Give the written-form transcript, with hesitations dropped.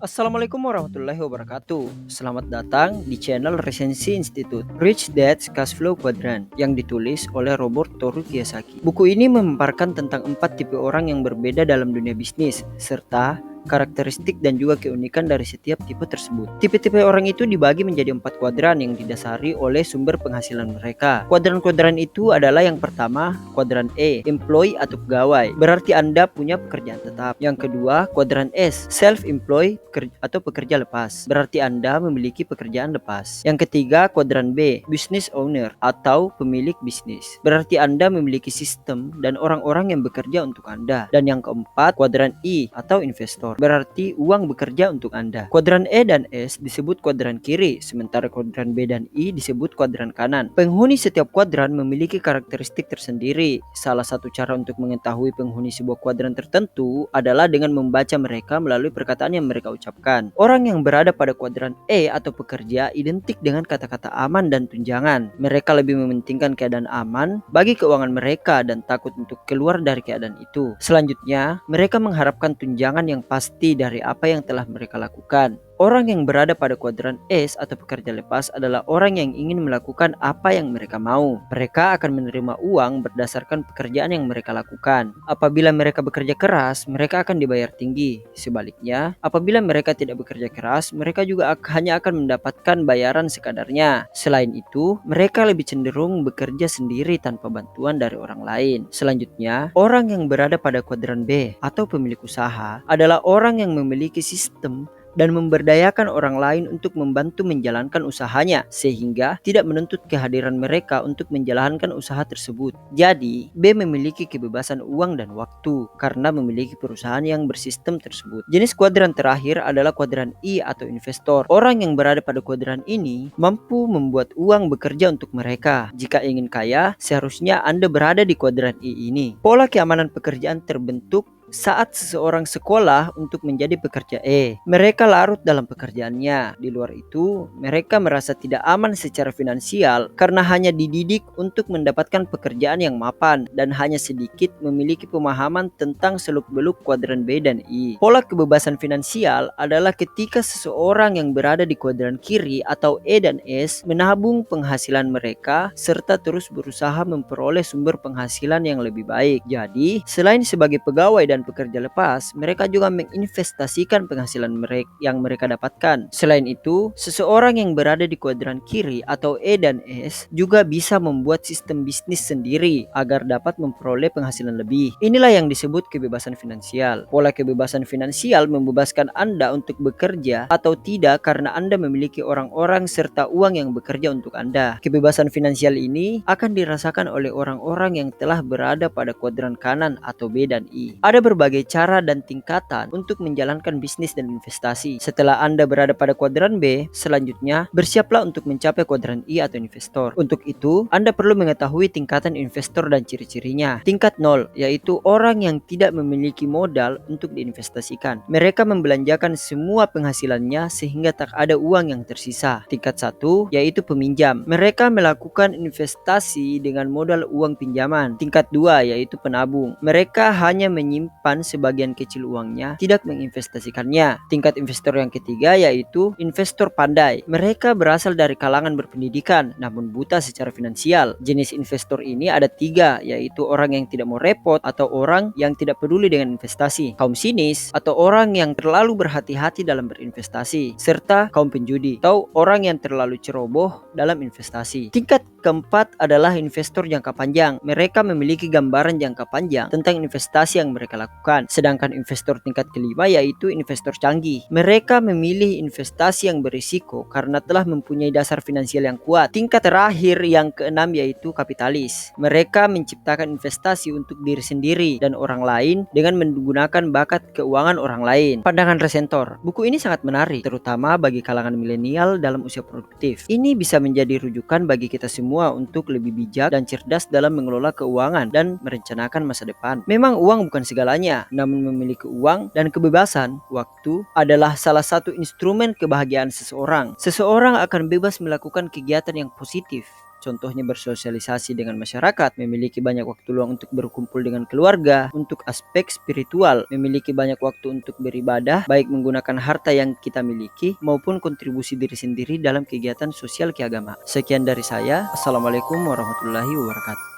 Assalamualaikum warahmatullahi wabarakatuh. Selamat datang di channel Resensi Institute Rich Dad's Cash Flow Quadrant yang ditulis oleh Roberto Kiyosaki. Buku ini memaparkan tentang 4 tipe orang yang berbeda dalam dunia bisnis serta karakteristik dan juga keunikan dari setiap tipe tersebut. Tipe-tipe orang itu dibagi menjadi 4 kuadran yang didasari oleh sumber penghasilan mereka. Kuadran-kuadran itu adalah yang pertama, kuadran E, employee atau pegawai. Berarti Anda punya pekerjaan tetap. Yang kedua, kuadran S, self-employed atau pekerja lepas. Berarti Anda memiliki pekerjaan lepas. Yang ketiga, kuadran B, business owner atau pemilik bisnis. Berarti Anda memiliki sistem dan orang-orang yang bekerja untuk Anda. Dan yang keempat, kuadran I atau investor. Berarti uang bekerja untuk Anda. Kuadran E dan S disebut kuadran kiri, sementara kuadran B dan I disebut kuadran kanan. Penghuni setiap kuadran memiliki karakteristik tersendiri. Salah satu cara untuk mengetahui penghuni sebuah kuadran tertentu adalah dengan membaca mereka melalui perkataan yang mereka ucapkan. Orang yang berada pada kuadran E atau pekerja identik dengan kata-kata aman dan tunjangan. Mereka lebih mementingkan keadaan aman bagi keuangan mereka dan takut untuk keluar dari keadaan itu. Selanjutnya, mereka mengharapkan tunjangan yang pasti dari apa yang telah mereka lakukan. Orang yang berada pada kuadran S atau pekerja lepas adalah orang yang ingin melakukan apa yang mereka mau. Mereka akan menerima uang berdasarkan pekerjaan yang mereka lakukan. Apabila mereka bekerja keras, mereka akan dibayar tinggi. Sebaliknya, apabila mereka tidak bekerja keras, mereka juga hanya akan mendapatkan bayaran sekadarnya. Selain itu, mereka lebih cenderung bekerja sendiri tanpa bantuan dari orang lain. Selanjutnya, orang yang berada pada kuadran B atau pemilik usaha adalah orang yang memiliki sistem dan memberdayakan orang lain untuk membantu menjalankan usahanya sehingga tidak menuntut kehadiran mereka untuk menjalankan usaha tersebut. Jadi, B memiliki kebebasan uang dan waktu karena memiliki perusahaan yang bersistem tersebut. Jenis kuadran terakhir adalah kuadran I atau investor. Orang yang berada pada kuadran ini mampu membuat uang bekerja untuk mereka. Jika ingin kaya, seharusnya Anda berada di kuadran I ini. Pola keamanan pekerjaan terbentuk saat seseorang sekolah untuk menjadi pekerja E. Mereka larut dalam pekerjaannya. Di luar itu, mereka merasa tidak aman secara finansial karena hanya dididik untuk mendapatkan pekerjaan yang mapan dan hanya sedikit memiliki pemahaman tentang seluk-beluk kuadran B dan I. Pola kebebasan finansial adalah ketika seseorang yang berada di kuadran kiri atau E dan S menabung penghasilan mereka serta terus berusaha memperoleh sumber penghasilan yang lebih baik. Jadi, selain sebagai pegawai dan pekerja lepas, mereka juga menginvestasikan penghasilan yang mereka dapatkan. Selain itu, seseorang yang berada di kuadran kiri atau E dan S juga bisa membuat sistem bisnis sendiri agar dapat memperoleh penghasilan lebih. Inilah yang disebut kebebasan finansial. Pola kebebasan finansial membebaskan Anda untuk bekerja atau tidak karena Anda memiliki orang-orang serta uang yang bekerja untuk Anda. Kebebasan finansial ini akan dirasakan oleh orang-orang yang telah berada pada kuadran kanan atau B dan I. Ada berbagai cara dan tingkatan untuk menjalankan bisnis dan investasi. Setelah Anda berada pada kuadran B, selanjutnya bersiaplah untuk mencapai kuadran I atau investor. Untuk itu, Anda perlu mengetahui tingkatan investor dan ciri-cirinya. Tingkat 0, yaitu orang yang tidak memiliki modal untuk diinvestasikan. Mereka membelanjakan semua penghasilannya sehingga tak ada uang yang tersisa. Tingkat 1, yaitu peminjam. Mereka melakukan investasi dengan modal uang pinjaman. Tingkat 2, yaitu penabung. Mereka hanya menyimpan sebagian kecil uangnya, tidak menginvestasikannya. Tingkat investor yang ketiga yaitu investor pandai. Mereka berasal dari kalangan berpendidikan namun buta secara finansial. Jenis investor ini ada 3, yaitu orang yang tidak mau repot atau orang yang tidak peduli dengan investasi, kaum sinis atau orang yang terlalu berhati-hati dalam berinvestasi, serta kaum penjudi atau orang yang terlalu ceroboh dalam investasi. Tingkat keempat adalah investor jangka panjang. Mereka memiliki gambaran jangka panjang tentang investasi yang mereka lakukan. Sedangkan investor tingkat kelima yaitu investor canggih. Mereka memilih investasi yang berisiko karena telah mempunyai dasar finansial yang kuat. Tingkat terakhir yang keenam yaitu kapitalis. Mereka menciptakan investasi untuk diri sendiri dan orang lain dengan menggunakan bakat keuangan orang lain. Pandangan resentor. Buku ini sangat menarik, terutama bagi kalangan milenial dalam usia produktif. Ini bisa menjadi rujukan bagi kita semua untuk lebih bijak dan cerdas dalam mengelola keuangan dan merencanakan masa depan. Memang uang bukan segalanya, namun memiliki uang dan kebebasan waktu adalah salah satu instrumen kebahagiaan seseorang. Seseorang akan bebas melakukan kegiatan yang positif contohnya bersosialisasi dengan masyarakat, memiliki banyak waktu luang untuk berkumpul dengan keluarga. Untuk aspek spiritual, memiliki banyak waktu untuk beribadah, baik menggunakan harta yang kita miliki maupun kontribusi diri sendiri dalam kegiatan sosial keagamaan. Sekian dari saya. Assalamualaikum warahmatullahi wabarakatuh.